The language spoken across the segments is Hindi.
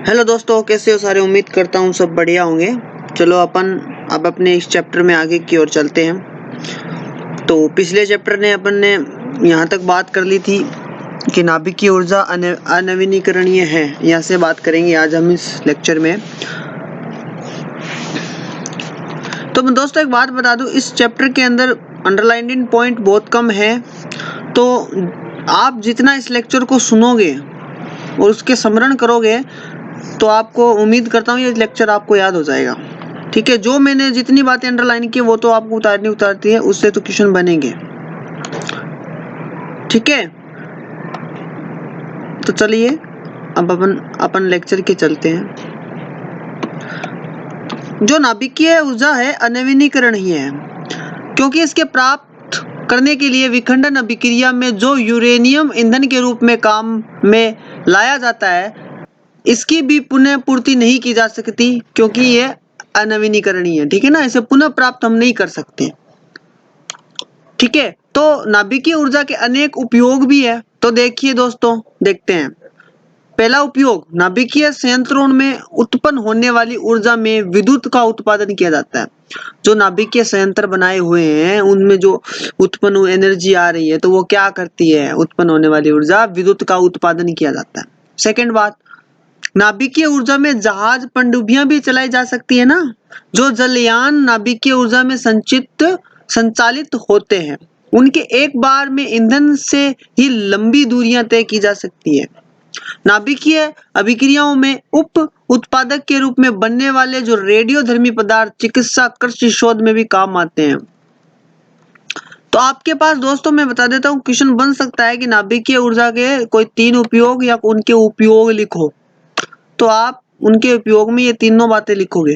हेलो दोस्तों, कैसे हो सारे। उम्मीद करता हूँ सब बढ़िया होंगे। चलो अपन अब अपने इस चैप्टर में आगे की ओर चलते हैं। तो पिछले चैप्टर ने अपन ने यहाँ तक बात कर ली थी कि नाभिकीय ऊर्जा अनवीनीकरणीय है। यहाँ से बात करेंगे आज हम इस लेक्चर में। तो मैं दोस्तों एक बात बता दूं, इस चैप्टर के अंदर अंडरलाइंड पॉइंट बहुत कम है। तो आप जितना इस लेक्चर को सुनोगे और उसके स्मरण करोगे तो आपको उम्मीद करता हूँ ये लेक्चर आपको याद हो जाएगा। ठीक है, जो मैंने जितनी बातें अंडरलाइन की वो तो आपको उतारती है, उससे तो क्वेश्चन बनेंगे। ठीक है, तो चलिए अब अपन लेक्चर के चलते हैं। जो नाभिकीय ऊर्जा है अनवीनीकरणीय है, क्योंकि इसके प्राप्त करने के लिए विखंडन अभिक्रिया में जो यूरेनियम ईंधन के रूप में काम में लाया जाता है, इसकी भी पुनः पूर्ति नहीं की जा सकती, क्योंकि ये अनवीनीकरणीय है। ठीक है ना, इसे पुनः प्राप्त हम नहीं कर सकते। ठीक है, तो नाभिकीय ऊर्जा के अनेक उपयोग भी है। तो देखिए दोस्तों, देखते हैं। पहला उपयोग, नाभिकीय संयंत्रों में उत्पन्न होने वाली ऊर्जा में विद्युत का उत्पादन किया जाता है। जो नाभिकीय संयंत्र बनाए हुए हैं उनमें जो उत्पन्न एनर्जी आ रही है, तो वो क्या करती है, उत्पन्न होने वाली ऊर्जा विद्युत का उत्पादन किया जाता है। सेकेंड बात, नाभिकीय ऊर्जा में जहाज पनडुब्बियां भी चलाई जा सकती है ना। जो जलयान नाभिकीय ऊर्जा में संचालित होते हैं, उनके एक बार में ईंधन से ही लंबी दूरियां तय की जा सकती है। नाभिकीय अभिक्रियाओं में उप उत्पादक के रूप में बनने वाले जो रेडियोधर्मी पदार्थ चिकित्सा कृषि शोध में भी काम आते हैं। तो आपके पास दोस्तों मैं बता देता हूँ, क्वेश्चन बन सकता है कि नाभिकीय ऊर्जा के कोई 3 उपयोग या उनके उपयोग लिखो। तो आप उनके उपयोग में ये तीनों बातें लिखोगे।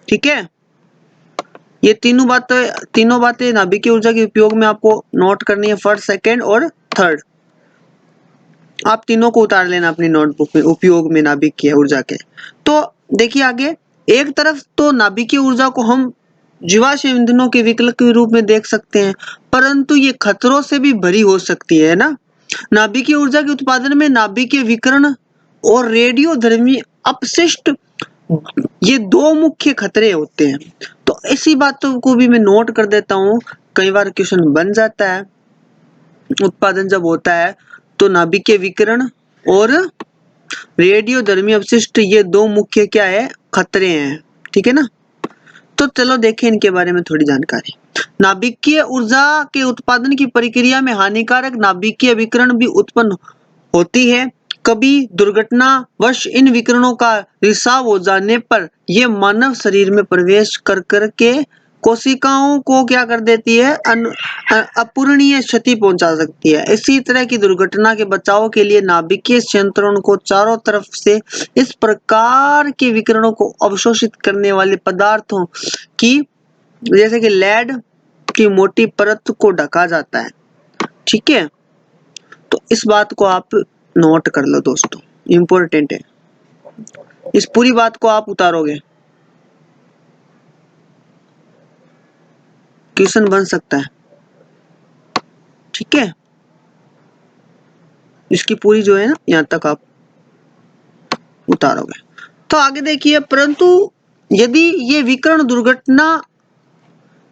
ठीक है, ये तीनों बातें नाभिकीय ऊर्जा के उपयोग में आपको नोट करनी है, फर्स्ट, सेकंड और थर्ड। आप तीनों को उतार लेना अपनी नोटबुक में, उपयोग में नाभिकीय ऊर्जा के। तो देखिए आगे, एक तरफ तो नाभिकीय ऊर्जा को हम जीवाश्म ईंधनों के विकल्प के रूप में देख सकते हैं, परंतु ये खतरों से भी भरी हो सकती है ना। नाभिकीय ऊर्जा के उत्पादन में नाभिकीय विकिरण और रेडियोधर्मी अपशिष्ट, ये 2 मुख्य खतरे होते हैं। तो ऐसी बातों को भी मैं नोट कर देता हूँ, कई बार क्वेश्चन बन जाता है। उत्पादन जब होता है तो नाभिकीय विकिरण और रेडियोधर्मी अपशिष्ट, ये 2 मुख्य क्या है, खतरे हैं। ठीक है ना, तो चलो देखें इनके बारे में थोड़ी जानकारी। नाभिकीय ऊर्जा के उत्पादन की प्रक्रिया में हानिकारक नाभिकीय विकिरण भी उत्पन्न होती है। कभी दुर्घटनावश इन विकिरणों का रिसाव हो जाने पर यह मानव शरीर में प्रवेश कर करके कोशिकाओं को क्या कर देती है, अपूरणीय क्षति पहुंचा सकती है। इसी तरह की दुर्घटना के बचाव के लिए नाभिकीय संयंत्रों को चारों तरफ से इस प्रकार के विकिरणों को अवशोषित करने वाले पदार्थों की, जैसे कि लेड की मोटी परत को ढका जाता है। ठीक है, तो इस बात को आप नोट कर लो दोस्तों, इंपॉर्टेंट है। इस पूरी बात को आप उतारोगे, क्वेश्चन बन सकता है। ठीक है, इसकी पूरी जो है ना, यहां तक आप उतारोगे। तो आगे देखिए, परंतु यदि ये विकिरण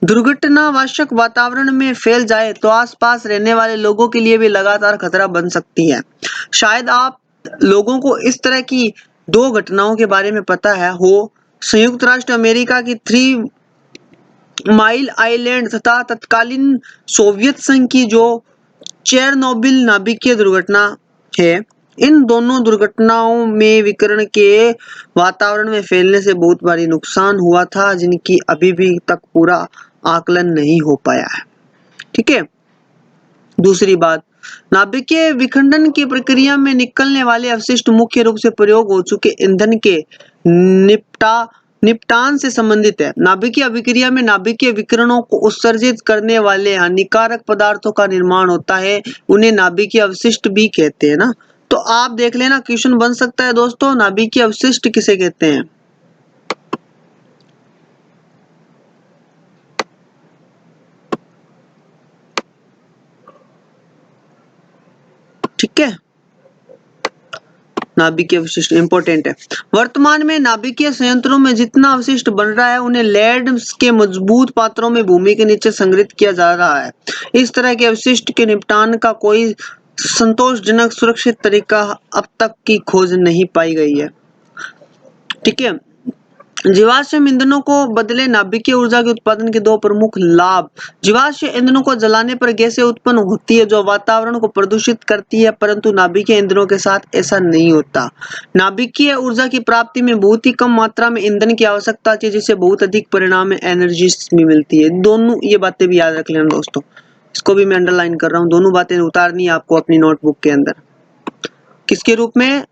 दुर्घटनावशक वातावरण में फैल जाए तो आसपास रहने वाले लोगों के लिए भी लगातार खतरा बन सकती है। शायद आप लोगों को इस तरह की 2 घटनाओं के बारे में पता है हो। संयुक्त राष्ट्र अमेरिका की 3 माइल आइलैंड तथा तत्कालीन सोवियत संघ की जो चेरनोबिल नाभिकीय दुर्घटना है। इन दोनों दुर्घटनाओं में विकिरण के वातावरण में फैलने से बहुत भारी नुकसान हुआ था, जिनकी अभी भी तक पूरा आकलन नहीं हो पाया है। ठीक है, दूसरी बात, नाभिकीय विखंडन की प्रक्रिया में निकलने वाले अवशिष्ट मुख्य रूप से प्रयोग हो चुके ईंधन के निपटान से संबंधित है। नाभिकीय अभिक्रिया में नाभिकीय विकिरणों को उत्सर्जित करने वाले हानिकारक पदार्थों का निर्माण होता है, उन्हें नाभिकीय अवशिष्ट भी कहते हैं ना। तो आप देख लेना, क्वेश्चन बन सकता है दोस्तों, नाभिकीय अवशिष्ट किसे कहते हैं। ठीक है, नाभिकीय अवशिष्ट इंपॉर्टेंट है। वर्तमान में नाभिकीय संयंत्रों में जितना अवशिष्ट बन रहा है उन्हें लेड के मजबूत पात्रों में भूमि के नीचे संग्रहित किया जा रहा है। इस तरह के अवशिष्ट के निपटान का कोई संतोषजनक सुरक्षित तरीका अब तक की खोज नहीं पाई गई है। ठीक है, जीवाश्म ईंधनों को बदले नाभिकीय ऊर्जा के उत्पादन के दो प्रमुख लाभ। जीवाश्म ईंधनों को जलाने पर गैसें उत्पन्न होती है जो वातावरण को प्रदूषित करती है, परंतु नाभिकीय ईंधनों के साथ ऐसा नहीं होता। नाभिकीय ऊर्जा की प्राप्ति में बहुत ही कम मात्रा में ईंधन की आवश्यकता होती है, जिससे बहुत अधिक परिणाम में एनर्जी भी मिलती है। दोनों ये बातें भी याद रख लेना दोस्तों, इसको भी मैं अंडरलाइन कर रहा हूँ। दोनों बातें उतारनी है आपको अपनी नोटबुक के अंदर। किसके रूप में?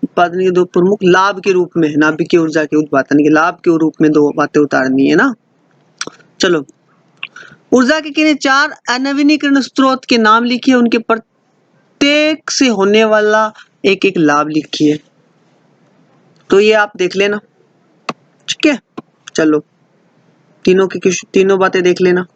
उत्पादन के दो प्रमुख लाभ के रूप में, नाभिकीय ऊर्जा के उत्पादन के लाभ के रूप में दो बातें उतारनी है ना। चलो, ऊर्जा के किन्हीं 4 अनवीनीकरण स्रोत के नाम लिखिए, उनके प्रत्येक से होने वाला एक एक लाभ लिखिए। तो ये आप देख लेना, ठीक है। चलो, तीनों बातें देख लेना।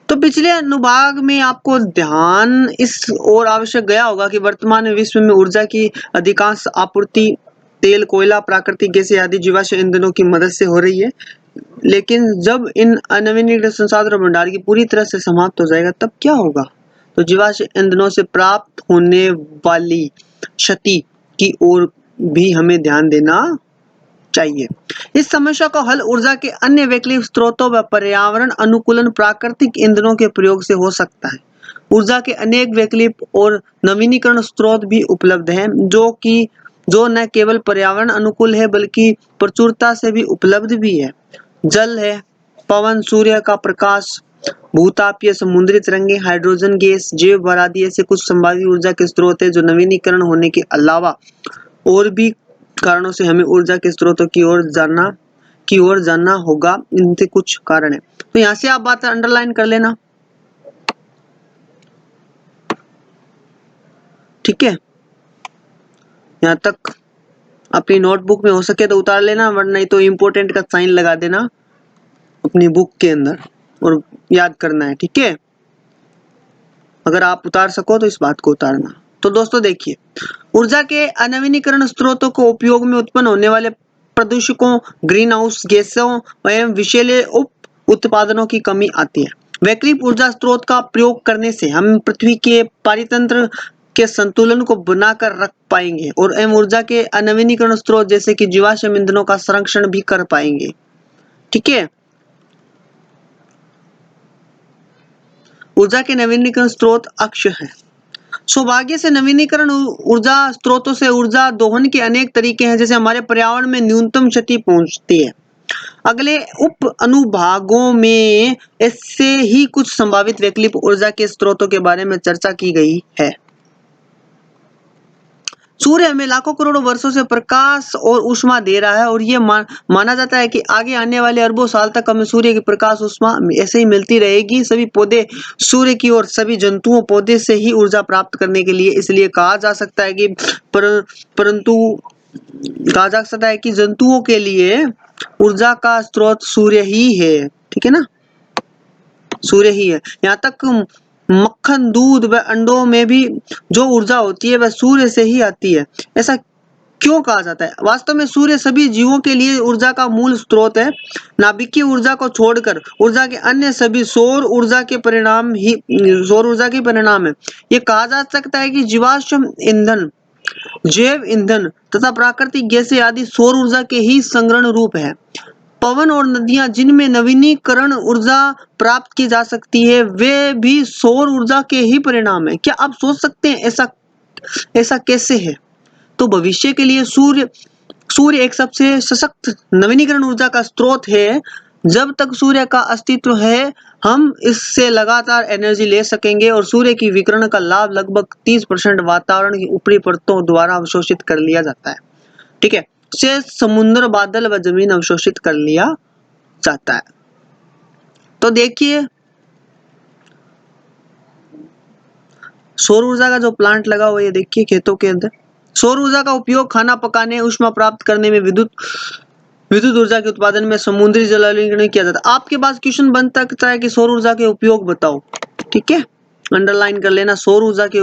तो पिछले अनुभाग में आपको ध्यान इस ओर आवश्यक गया होगा कि वर्तमान में विश्व में ऊर्जा की अधिकांश आपूर्ति तेल, कोयला, प्राकृतिक गैसें आदि जीवाश्म ईंधनों की मदद से हो रही है। लेकिन जब इन अनवीनीकृत संसाधनों भंडार की पूरी तरह से समाप्त हो जाएगा तब क्या होगा? तो जीवाश्म ईंधनों से प्राप्त होने वाली क्षति की ओर भी हमें ध्यान देना चाहिए। इस समस्या को हल ऊर्जा के अन्य वैकल्पिक स्रोतों व पर्यावरण अनुकूलन प्राकृतिक ईंधनों के प्रयोग से हो सकता है। ऊर्जा के अनेक वैकल्पिक और नवीनीकरण स्रोत भी उपलब्ध हैं जो न केवल पर्यावरण अनुकूल है बल्कि प्रचुरता से भी उपलब्ध भी है। जल है, पवन, सूर्य का प्रकाश, भूतापीय समुद्री तरंगे, हाइड्रोजन गैस, जैव आदि ऐसे कुछ संभावित ऊर्जा के स्रोत है जो नवीनीकरण होने के अलावा और भी कारणों से हमें ऊर्जा के स्रोतों की ओर जानना होगा। इनसे कुछ कारण है, तो यहाँ से आप बात अंडरलाइन कर लेना, ठीक है। यहाँ तक अपनी नोटबुक में हो सके तो उतार लेना, वरना नहीं तो इम्पोर्टेंट का साइन लगा देना अपनी बुक के अंदर और याद करना है, ठीक है। अगर आप उतार सको तो इस बात को उतारना। तो दोस्तों देखिए, ऊर्जा के अनवीनीकरण स्रोतों को उपयोग में उत्पन्न होने वाले प्रदूषकों, ग्रीन हाउस गैसों एवं विषैले उप उत्पादनों की कमी आती है। वैकल्पिक ऊर्जा स्रोत का प्रयोग करने से हम पृथ्वी के पारितंत्र के संतुलन को बनाकर रख पाएंगे और एवं ऊर्जा के अनवीनीकरण स्रोत जैसे कि जीवाश्म ईंधनों का संरक्षण भी कर पाएंगे, ठीक है। ऊर्जा के नवीनीकरण स्रोत अक्ष है। सौभाग्य से नवीनीकरण ऊर्जा स्रोतों से ऊर्जा दोहन के अनेक तरीके हैं, जैसे हमारे पर्यावरण में न्यूनतम क्षति पहुंचती है। अगले उप अनुभागों में ऐसे ही कुछ संभावित वैकल्पिक ऊर्जा के स्रोतों के बारे में चर्चा की गई है। सूर्य हमें लाखों करोड़ों वर्षों से प्रकाश और ऊष्मा दे रहा है और ये माना जाता है कि आगे आने वाले अरबों साल तक हमें सूर्य की प्रकाश ऊष्मा ऐसे ही मिलती रहेगी। सभी पौधे सूर्य की और सभी जंतुओं पौधे से ही ऊर्जा प्राप्त करने के लिए, इसलिए कहा जा सकता है कि कहा जा सकता है कि जंतुओं के लिए ऊर्जा का स्रोत सूर्य ही है, ठीक है ना, सूर्य ही है। यहाँ तक मक्खन, दूध व अंडों में भी जो ऊर्जा होती है वह सूर्य से ही आती है। ऐसा क्यों कहा जाता है? वास्तव में सूर्य सभी जीवों के लिए ऊर्जा का मूल स्रोत है। नाभिकीय ऊर्जा को छोड़कर ऊर्जा के अन्य सभी सौर ऊर्जा के परिणाम है। ये कहा जा सकता है कि जीवाश्म ईंधन, जैव ईंधन तथा प्राकृतिक गैसें आदि सौर ऊर्जा के ही संग्रहण रूप है। पवन और नदियां जिनमें नवीनीकरण ऊर्जा प्राप्त की जा सकती है वे भी सौर ऊर्जा के ही परिणाम है। क्या आप सोच सकते हैं ऐसा कैसे है? तो भविष्य के लिए सूर्य एक सबसे सशक्त नवीनीकरण ऊर्जा का स्रोत है। जब तक सूर्य का अस्तित्व है हम इससे लगातार एनर्जी ले सकेंगे और सूर्य की विकिरण का लाभ लगभग 30% वातावरण की ऊपरी परतों द्वारा अवशोषित कर लिया जाता है, ठीक है। से समुद्र, बादल व जमीन अवशोषित कर लिया जाता है। तो देखिए, सौर ऊर्जा का जो प्लांट लगा हुआ है ये देखिए खेतों के अंदर। सौर ऊर्जा का उपयोग खाना पकाने, ऊष्मा प्राप्त करने में, विद्युत ऊर्जा के उत्पादन में, समुद्री जलावलीकरण किया जाता है। आपके पास क्वेश्चन बन सकता है कि सौर ऊर्जा के उपयोग बताओ, ठीक है, अंडरलाइन कर लेना। सौर ऊर्जा के